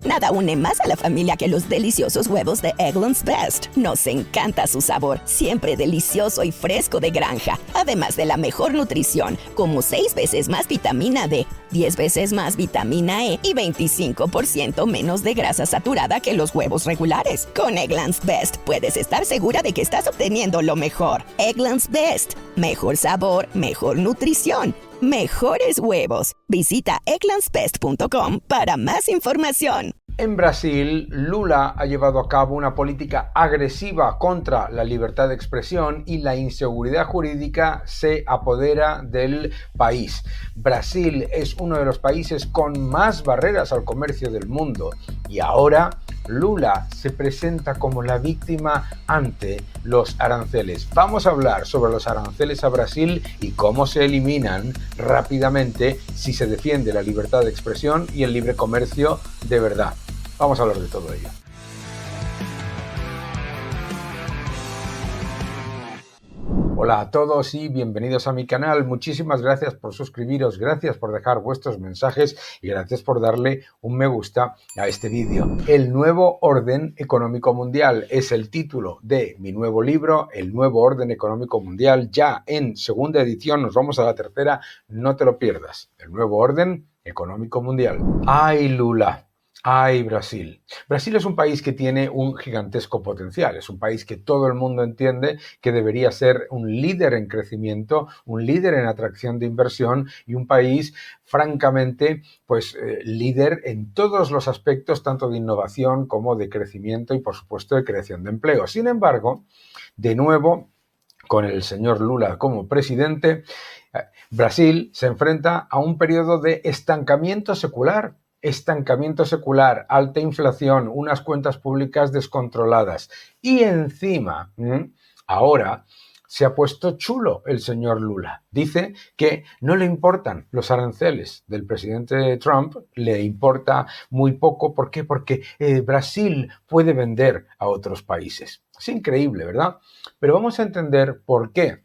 Nada une más a la familia que los deliciosos huevos de Eggland's Best. Nos encanta su sabor, siempre delicioso y fresco de granja. Además de la mejor nutrición, como 6 veces más vitamina D, 10 veces más vitamina E y 25% menos de grasa saturada que los huevos regulares. Con Eggland's Best puedes estar segura de que estás obteniendo lo mejor. Eggland's Best. Mejor sabor, mejor nutrición, mejores huevos. Visita egglandsbest.com para más información. En Brasil, Lula ha llevado a cabo una política agresiva contra la libertad de expresión y la inseguridad jurídica se apodera del país. Brasil es uno de los países con más barreras al comercio del mundo y ahora Lula se presenta como la víctima ante los aranceles. Vamos a hablar sobre los aranceles a Brasil y cómo se eliminan rápidamente si se defiende la libertad de expresión y el libre comercio de verdad. Vamos a hablar de todo ello. Hola a todos y bienvenidos a mi canal. Muchísimas gracias por suscribiros, gracias por dejar vuestros mensajes y gracias por darle un me gusta a este vídeo. El nuevo orden económico mundial es el título de mi nuevo libro, El nuevo orden económico mundial. Ya en segunda edición, nos vamos a la tercera, no te lo pierdas. El nuevo orden económico mundial. ¡Ay, Lula! ¡Ay, Brasil! Brasil es un país que tiene un gigantesco potencial, es un país que todo el mundo entiende que debería ser un líder en crecimiento, un líder en atracción de inversión y un país, francamente, líder en todos los aspectos, tanto de innovación como de crecimiento y, por supuesto, de creación de empleo. Sin embargo, de nuevo, con el señor Lula como presidente, Brasil se enfrenta a un periodo de estancamiento secular, alta inflación, unas cuentas públicas descontroladas y encima, ahora se ha puesto chulo el señor Lula. Dice que no le importan los aranceles del presidente Trump, le importa muy poco. ¿Por qué? Porque Brasil puede vender a otros países. Es increíble, ¿verdad? Pero vamos a entender por qué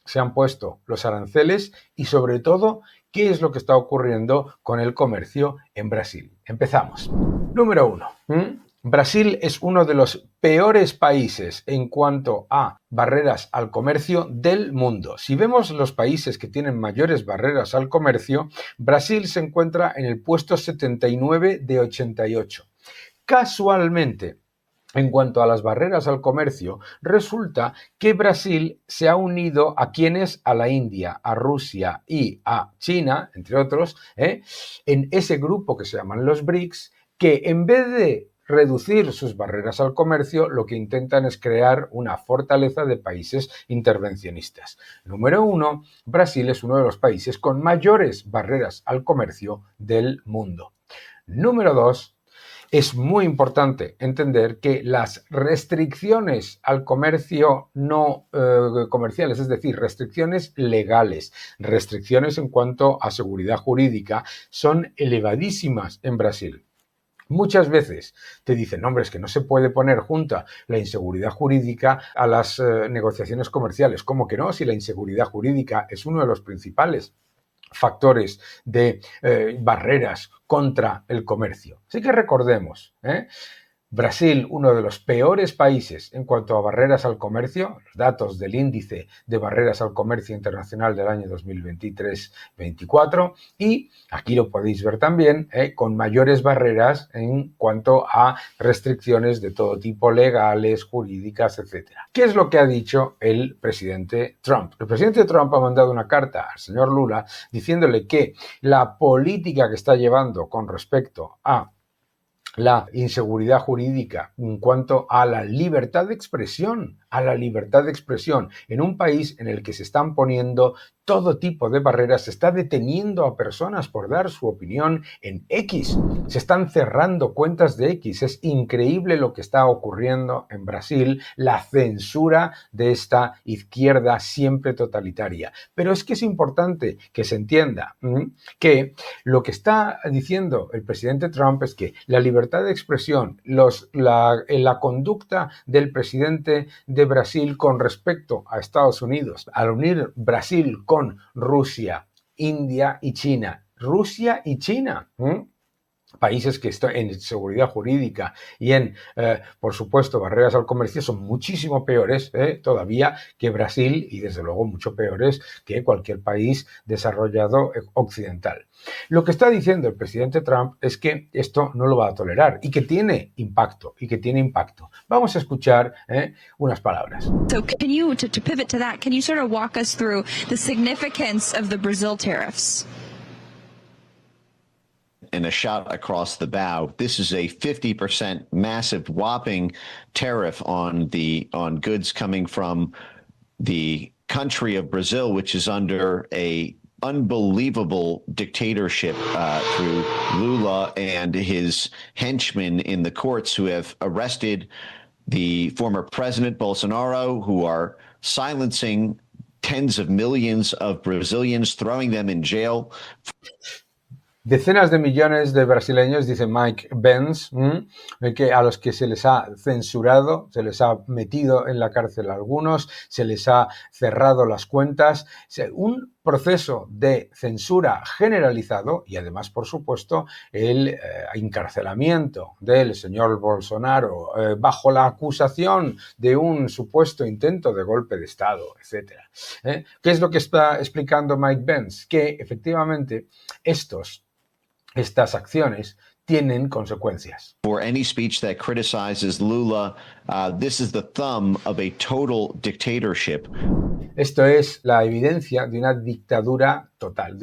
se han puesto los aranceles y, sobre todo, qué es lo que está ocurriendo con el comercio en Brasil. Empezamos. Número 1. Brasil es uno de los peores países en cuanto a barreras al comercio del mundo. Si vemos los países que tienen mayores barreras al comercio, Brasil se encuentra en el puesto 79 de 88. Casualmente, en cuanto a las barreras al comercio, resulta que Brasil se ha unido a quienes, a la India, a Rusia y a China, entre otros, en ese grupo que se llaman los BRICS, que en vez de reducir sus barreras al comercio, lo que intentan es crear una fortaleza de países intervencionistas. Número 1, Brasil es uno de los países con mayores barreras al comercio del mundo. Número 2, es muy importante entender que las restricciones al comercio no comerciales, es decir, restricciones legales, restricciones en cuanto a seguridad jurídica, son elevadísimas en Brasil. Muchas veces te dicen, hombre, es que no se puede poner junta la inseguridad jurídica a las negociaciones comerciales. ¿Cómo que no? Si la inseguridad jurídica es uno de los principales factores de barreras contra el comercio. Así que recordemos, Brasil, uno de los peores países en cuanto a barreras al comercio, los datos del índice de barreras al comercio internacional del año 2023-24, y aquí lo podéis ver también, con mayores barreras en cuanto a restricciones de todo tipo, legales, jurídicas, etc. ¿Qué es lo que ha dicho el presidente Trump? El presidente Trump ha mandado una carta al señor Lula diciéndole que la política que está llevando con respecto a la inseguridad jurídica en cuanto a la libertad de expresión, en un país en el que se están poniendo todo tipo de barreras, se está deteniendo a personas por dar su opinión en X, se están cerrando cuentas de X. Es increíble lo que está ocurriendo en Brasil, la censura de esta izquierda siempre totalitaria. Pero es que es importante que se entienda que lo que está diciendo el presidente Trump es que la libertad de expresión, la conducta del presidente de Brasil con respecto a Estados Unidos, al unir Brasil con Rusia, India y China, países que están en seguridad jurídica y en, por supuesto, barreras al comercio son muchísimo peores todavía que Brasil y, desde luego, mucho peores que cualquier país desarrollado occidental. Lo que está diciendo el presidente Trump es que esto no lo va a tolerar y que tiene impacto, Vamos a escuchar unas palabras. So can you, to pivot to that, can you sort of walk us through the significance of the Brazil tariffs? And a shot across the bow. This is a 50% massive whopping tariff on goods coming from the country of Brazil, which is under a unbelievable dictatorship through Lula and his henchmen in the courts, who have arrested the former president Bolsonaro, who are silencing tens of millions of Brazilians, throwing them in jail. Decenas de millones de brasileños, dice Mike Benz, que a los que se les ha censurado, se les ha metido en la cárcel a algunos, se les ha cerrado las cuentas, un proceso de censura generalizado y además, por supuesto, el encarcelamiento del señor Bolsonaro bajo la acusación de un supuesto intento de golpe de Estado, etc. ¿Qué es lo que está explicando Mike Benz? Que efectivamente estas acciones tienen consecuencias. For any speech that criticizes Lula, this is the thumb of a total dictatorship. Esto es la evidencia de una dictadura total,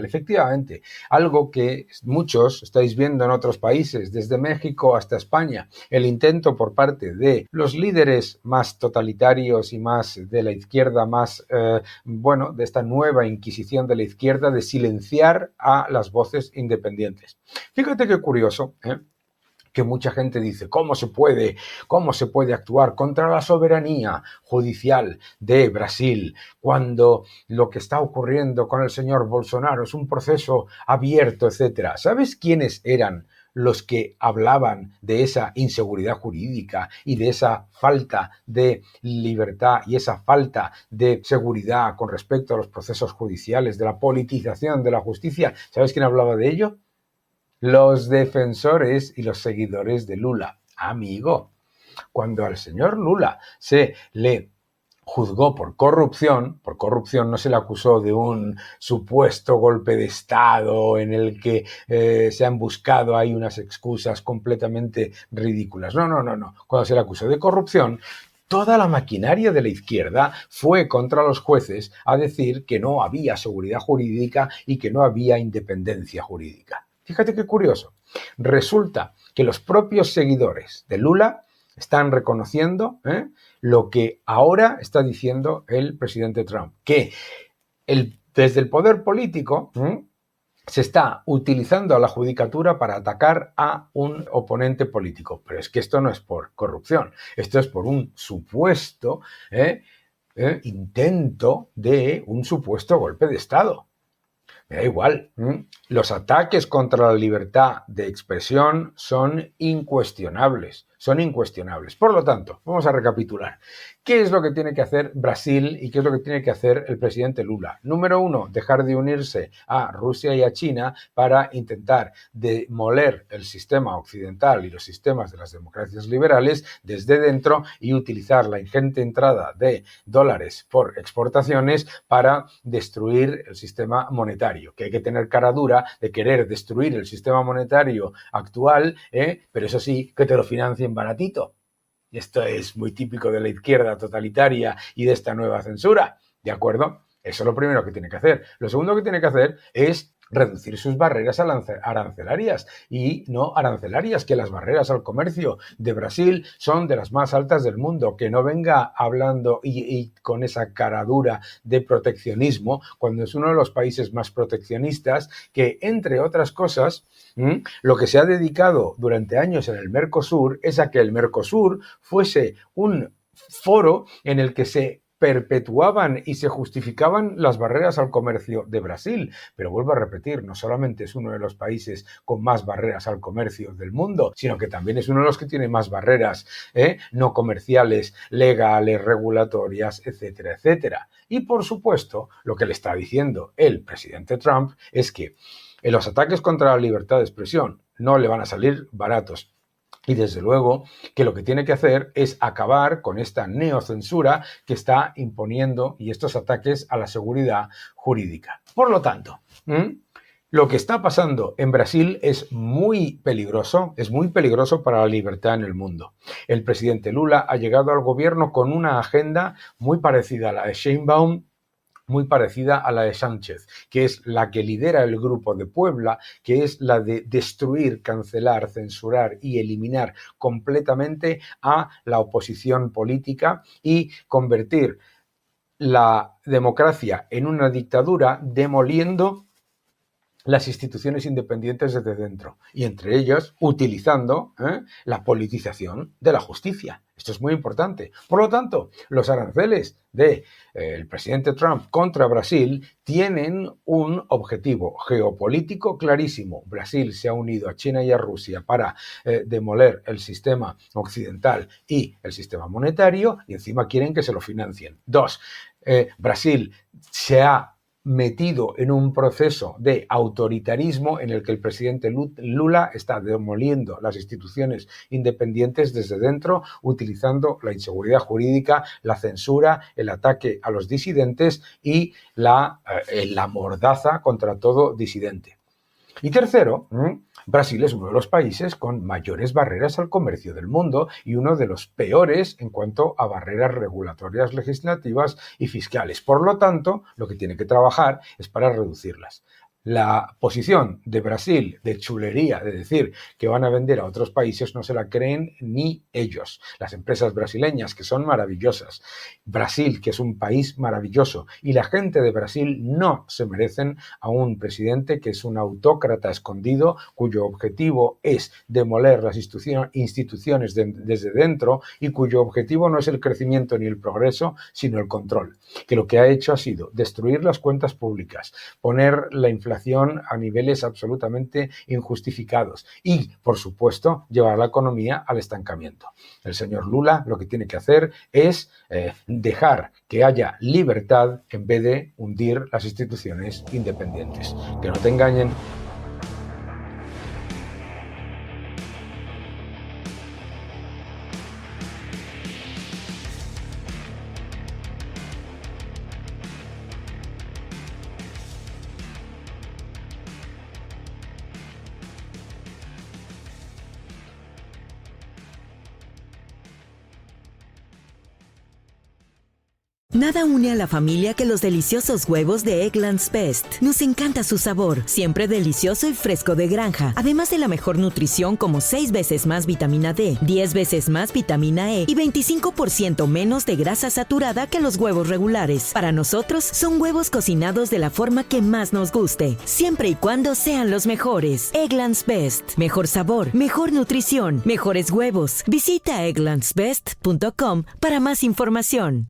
Efectivamente, algo que muchos estáis viendo en otros países, desde México hasta España, el intento por parte de los líderes más totalitarios y más de la izquierda, de esta nueva inquisición de la izquierda, de silenciar a las voces independientes. Fíjate qué curioso, que mucha gente dice, ¿cómo se puede actuar contra la soberanía judicial de Brasil cuando lo que está ocurriendo con el señor Bolsonaro es un proceso abierto, etcétera? ¿Sabes quiénes eran los que hablaban de esa inseguridad jurídica y de esa falta de libertad y esa falta de seguridad con respecto a los procesos judiciales, de la politización de la justicia? ¿Sabes quién hablaba de ello? Los defensores y los seguidores de Lula. Amigo, cuando al señor Lula se le juzgó por corrupción no se le acusó de un supuesto golpe de Estado en el que se han buscado ahí unas excusas completamente ridículas. No. Cuando se le acusó de corrupción, toda la maquinaria de la izquierda fue contra los jueces a decir que no había seguridad jurídica y que no había independencia jurídica. Fíjate qué curioso. Resulta que los propios seguidores de Lula están reconociendo lo que ahora está diciendo el presidente Trump, que desde el poder político se está utilizando a la judicatura para atacar a un oponente político. Pero es que esto no es por corrupción, esto es por un supuesto intento de un supuesto golpe de Estado. Me da igual. Los ataques contra la libertad de expresión son incuestionables. Por lo tanto, vamos a recapitular. ¿Qué es lo que tiene que hacer Brasil y qué es lo que tiene que hacer el presidente Lula? Número 1, dejar de unirse a Rusia y a China para intentar demoler el sistema occidental y los sistemas de las democracias liberales desde dentro y utilizar la ingente entrada de dólares por exportaciones para destruir el sistema monetario. Que hay que tener cara dura de querer destruir el sistema monetario actual, pero eso sí, que te lo financien baratito. Y esto es muy típico de la izquierda totalitaria y de esta nueva censura, ¿de acuerdo? Eso es lo primero que tiene que hacer. Lo segundo que tiene que hacer es reducir sus barreras arancelarias y no arancelarias, que las barreras al comercio de Brasil son de las más altas del mundo, que no venga hablando y con esa cara dura de proteccionismo cuando es uno de los países más proteccionistas, que entre otras cosas lo que se ha dedicado durante años en el Mercosur es a que el Mercosur fuese un foro en el que se perpetuaban y se justificaban las barreras al comercio de Brasil. Pero vuelvo a repetir, no solamente es uno de los países con más barreras al comercio del mundo, sino que también es uno de los que tiene más barreras no comerciales, legales, regulatorias, etcétera, etcétera. Y por supuesto, lo que le está diciendo el presidente Trump es que En los ataques contra la libertad de expresión no le van a salir baratos. Y desde luego que lo que tiene que hacer es acabar con esta neocensura que está imponiendo y estos ataques a la seguridad jurídica. Por lo tanto, lo que está pasando en Brasil es muy peligroso para la libertad en el mundo. El presidente Lula ha llegado al gobierno con una agenda muy parecida a la de Sheinbaum, muy parecida a la de Sánchez, que es la que lidera el Grupo de Puebla, que es la de destruir, cancelar, censurar y eliminar completamente a la oposición política y convertir la democracia en una dictadura, demoliendo las instituciones independientes desde dentro y entre ellas utilizando la politización de la justicia. Esto es muy importante. Por lo tanto, los aranceles del presidente Trump contra Brasil tienen un objetivo geopolítico clarísimo. Brasil se ha unido a China y a Rusia para demoler el sistema occidental y el sistema monetario y encima quieren que se lo financien. 2. Brasil se ha metido en un proceso de autoritarismo en el que el presidente Lula está demoliendo las instituciones independientes desde dentro, utilizando la inseguridad jurídica, la censura, el ataque a los disidentes y la mordaza contra todo disidente. Y tercero, Brasil es uno de los países con mayores barreras al comercio del mundo y uno de los peores en cuanto a barreras regulatorias, legislativas y fiscales. Por lo tanto, lo que tiene que trabajar es para reducirlas. La posición de Brasil de chulería, de decir que van a vender a otros países, no se la creen ni ellos. Las empresas brasileñas, que son maravillosas, Brasil, que es un país maravilloso, y la gente de Brasil no se merecen a un presidente que es un autócrata escondido, cuyo objetivo es demoler las instituciones desde dentro y cuyo objetivo no es el crecimiento ni el progreso, sino el control. Que lo que ha hecho ha sido destruir las cuentas públicas, poner la inflación a niveles absolutamente injustificados y, por supuesto, llevar la economía al estancamiento. El señor Lula lo que tiene que hacer es dejar que haya libertad en vez de hundir las instituciones independientes. Que no te engañen. Nada une a la familia que los deliciosos huevos de Eggland's Best. Nos encanta su sabor, siempre delicioso y fresco de granja. Además de la mejor nutrición como 6 veces más vitamina D, 10 veces más vitamina E y 25% menos de grasa saturada que los huevos regulares. Para nosotros, son huevos cocinados de la forma que más nos guste, siempre y cuando sean los mejores. Eggland's Best. Mejor sabor, mejor nutrición, mejores huevos. Visita egglandsbest.com para más información.